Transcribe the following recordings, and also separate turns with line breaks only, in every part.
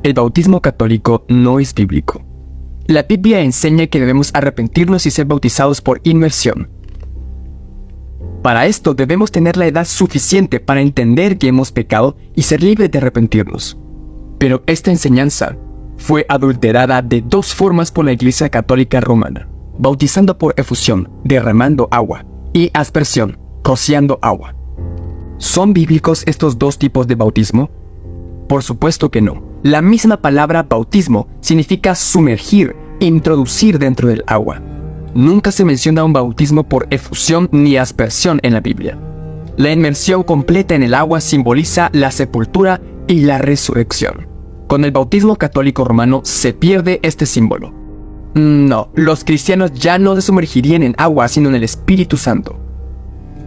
el bautismo católico no es bíblico. La Biblia enseña que debemos arrepentirnos y ser bautizados por inmersión. Para esto debemos tener la edad suficiente para entender que hemos pecado y ser libres de arrepentirnos. Pero esta enseñanza fue adulterada de dos formas por la Iglesia Católica Romana: bautizando por efusión, derramando agua, y aspersión, rociando agua. ¿Son bíblicos estos dos tipos de bautismo? Por supuesto que no. La misma palabra bautismo significa sumergir, introducir dentro del agua. Nunca se menciona un bautismo por efusión ni aspersión en la Biblia. La inmersión completa en el agua simboliza la sepultura y la resurrección. Con el bautismo católico romano se pierde este símbolo. No, los cristianos ya no se sumergirían en agua sino en el Espíritu Santo.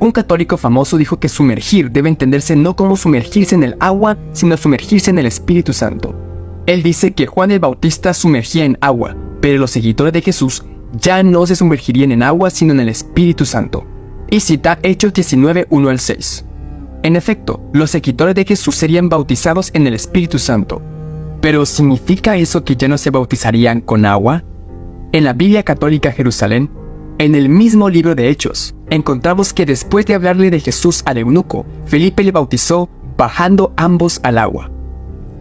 Un católico famoso dijo que sumergir debe entenderse no como sumergirse en el agua, sino sumergirse en el Espíritu Santo. Él dice que Juan el Bautista sumergía en agua, pero los seguidores de Jesús ya no se sumergirían en agua sino en el Espíritu Santo. Y cita Hechos 19, 1 al 6. En efecto, los seguidores de Jesús serían bautizados en el Espíritu Santo. ¿Pero significa eso que ya no se bautizarían con agua? En la Biblia Católica Jerusalén, en el mismo libro de Hechos, encontramos que después de hablarle de Jesús al eunuco, Felipe le bautizó bajando ambos al agua.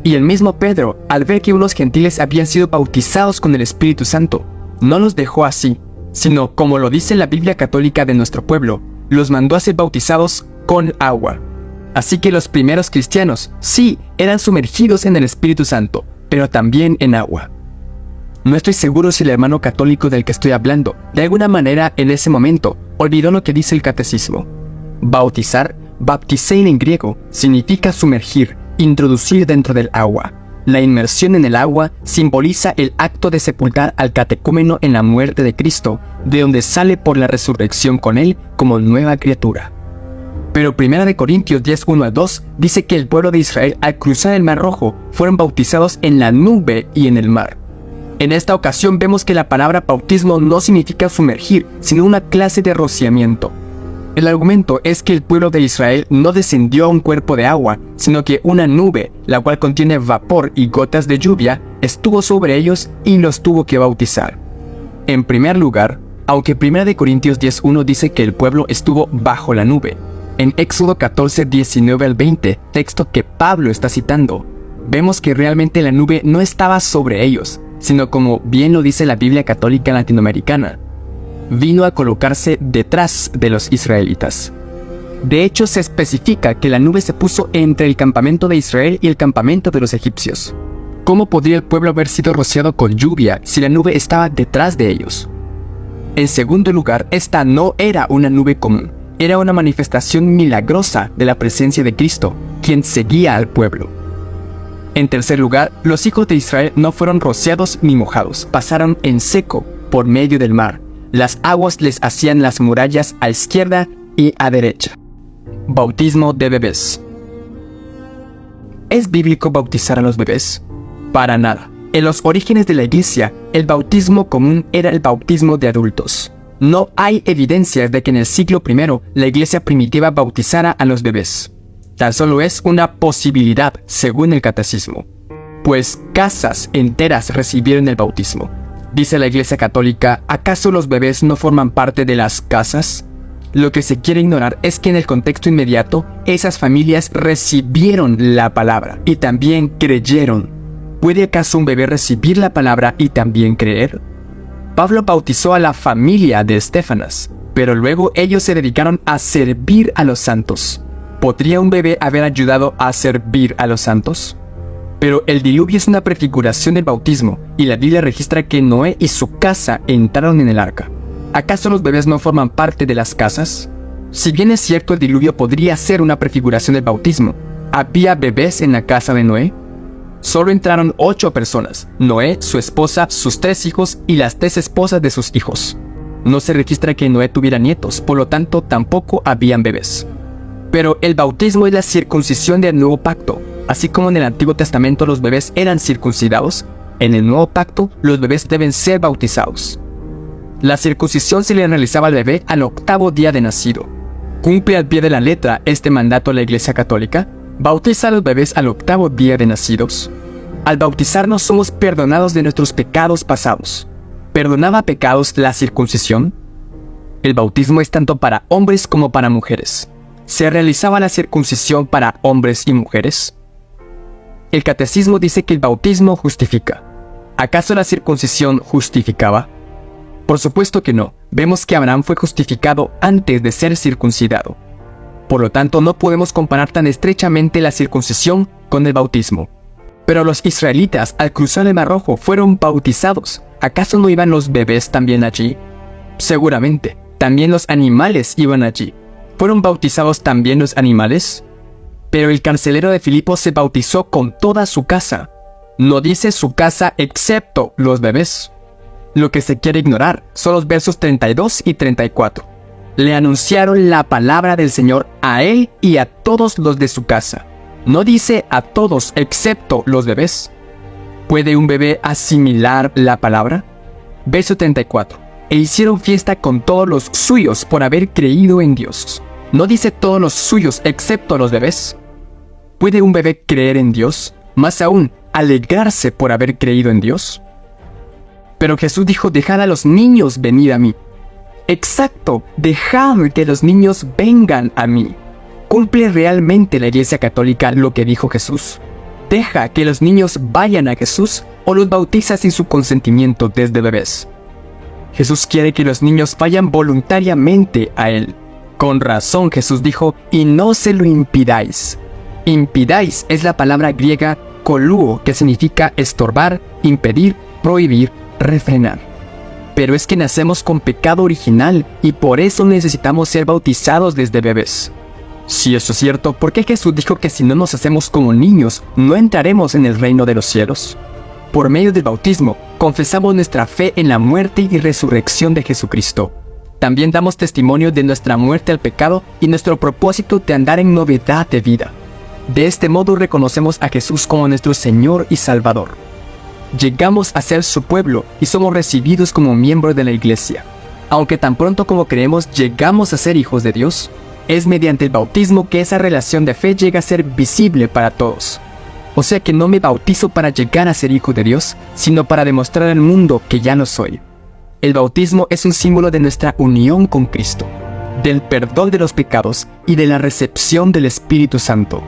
Y el mismo Pedro, al ver que unos gentiles habían sido bautizados con el Espíritu Santo, no los dejó así, sino, como lo dice la Biblia Católica de nuestro pueblo, los mandó a ser bautizados con agua. Así que los primeros cristianos, sí, eran sumergidos en el Espíritu Santo, pero también en agua. No estoy seguro si el hermano católico del que estoy hablando, de alguna manera en ese momento, olvidó lo que dice el catecismo. Bautizar, baptizein en griego, significa sumergir, introducir dentro del agua. La inmersión en el agua simboliza el acto de sepultar al catecúmeno en la muerte de Cristo, de donde sale por la resurrección con él como nueva criatura. Pero 1 Corintios 10, 1 al 2 dice que el pueblo de Israel al cruzar el Mar Rojo fueron bautizados en la nube y en el mar. En esta ocasión vemos que la palabra bautismo no significa sumergir, sino una clase de rociamiento. El argumento es que el pueblo de Israel no descendió a un cuerpo de agua, sino que una nube, la cual contiene vapor y gotas de lluvia, estuvo sobre ellos y los tuvo que bautizar. En primer lugar, aunque 1 Corintios 10:1 dice que el pueblo estuvo bajo la nube, en Éxodo 14, 19 al 20, texto que Pablo está citando, vemos que realmente la nube no estaba sobre ellos, sino como bien lo dice la Biblia Católica Latinoamericana, vino a colocarse detrás de los israelitas. De hecho, se especifica que la nube se puso entre el campamento de Israel y el campamento de los egipcios. ¿Cómo podría el pueblo haber sido rociado con lluvia si la nube estaba detrás de ellos? En segundo lugar, esta no era una nube común, era una manifestación milagrosa de la presencia de Cristo, quien seguía al pueblo. En tercer lugar, los hijos de Israel no fueron rociados ni mojados, pasaron en seco por medio del mar. Las aguas les hacían las murallas a izquierda y a derecha. Bautismo de bebés. ¿Es bíblico bautizar a los bebés? Para nada. En los orígenes de la iglesia, el bautismo común era el bautismo de adultos. No hay evidencia de que en el siglo I la iglesia primitiva bautizara a los bebés. Tan solo es una posibilidad, según el catecismo. Pues casas enteras recibieron el bautismo. Dice la Iglesia Católica, ¿acaso los bebés no forman parte de las casas? Lo que se quiere ignorar es que en el contexto inmediato, esas familias recibieron la palabra y también creyeron. ¿Puede acaso un bebé recibir la palabra y también creer? Pablo bautizó a la familia de Estéfanas, pero luego ellos se dedicaron a servir a los santos. ¿Podría un bebé haber ayudado a servir a los santos? Pero el diluvio es una prefiguración del bautismo, y la Biblia registra que Noé y su casa entraron en el arca. ¿Acaso los bebés no forman parte de las casas? Si bien es cierto, el diluvio podría ser una prefiguración del bautismo, ¿había bebés en la casa de Noé? Solo entraron 8 personas: Noé, su esposa, sus 3 hijos y las 3 esposas de sus hijos. No se registra que Noé tuviera nietos, por lo tanto tampoco habían bebés. Pero el bautismo es la circuncisión del nuevo pacto. Así como en el Antiguo Testamento los bebés eran circuncidados, en el nuevo pacto los bebés deben ser bautizados. La circuncisión se le realizaba al bebé al 8º día de nacido. ¿Cumple al pie de la letra este mandato la Iglesia Católica? ¿Bautiza a los bebés al 8º día de nacidos? Al bautizarnos somos perdonados de nuestros pecados pasados. ¿Perdonaba pecados la circuncisión? El bautismo es tanto para hombres como para mujeres. ¿Se realizaba la circuncisión para hombres y mujeres? El catecismo dice que el bautismo justifica. ¿Acaso la circuncisión justificaba? Por supuesto que no. Vemos que Abraham fue justificado antes de ser circuncidado. Por lo tanto, no podemos comparar tan estrechamente la circuncisión con el bautismo. Pero los israelitas, al cruzar el Mar Rojo, fueron bautizados. ¿Acaso no iban los bebés también allí? Seguramente. También los animales iban allí. ¿Fueron bautizados también los animales? Pero el carcelero de Filipo se bautizó con toda su casa. No dice su casa excepto los bebés. Lo que se quiere ignorar son los versos 32 y 34. Le anunciaron la palabra del Señor a él y a todos los de su casa. No dice a todos excepto los bebés. ¿Puede un bebé asimilar la palabra? Verso 34. E hicieron fiesta con todos los suyos por haber creído en Dios. No dice todos los suyos excepto los bebés. ¿Puede un bebé creer en Dios? Más aún, alegrarse por haber creído en Dios. Pero Jesús dijo: dejad a los niños venir a mí. Exacto, dejad que los niños vengan a mí. ¿Cumple realmente la Iglesia Católica lo que dijo Jesús? ¿Deja que los niños vayan a Jesús o los bautiza sin su consentimiento desde bebés? Jesús quiere que los niños vayan voluntariamente a Él. Con razón Jesús dijo: y no se lo impidáis. Impidáis es la palabra griega koluo, que significa estorbar, impedir, prohibir, refrenar. Pero es que nacemos con pecado original y por eso necesitamos ser bautizados desde bebés. Si eso es cierto, ¿por qué Jesús dijo que si no nos hacemos como niños, no entraremos en el reino de los cielos? Por medio del bautismo, confesamos nuestra fe en la muerte y resurrección de Jesucristo. También damos testimonio de nuestra muerte al pecado y nuestro propósito de andar en novedad de vida. De este modo reconocemos a Jesús como nuestro Señor y Salvador. Llegamos a ser su pueblo y somos recibidos como miembros de la Iglesia. Aunque tan pronto como creemos llegamos a ser hijos de Dios, es mediante el bautismo que esa relación de fe llega a ser visible para todos. O sea que no me bautizo para llegar a ser hijo de Dios, sino para demostrar al mundo que ya lo soy. El bautismo es un símbolo de nuestra unión con Cristo, del perdón de los pecados y de la recepción del Espíritu Santo.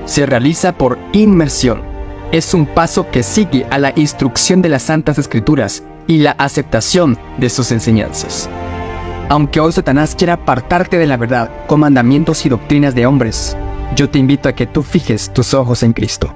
Se realiza por inmersión. Es un paso que sigue a la instrucción de las Santas Escrituras y la aceptación de sus enseñanzas. Aunque hoy Satanás quiera apartarte de la verdad con mandamientos y doctrinas de hombres, yo te invito a que tú fijes tus ojos en Cristo.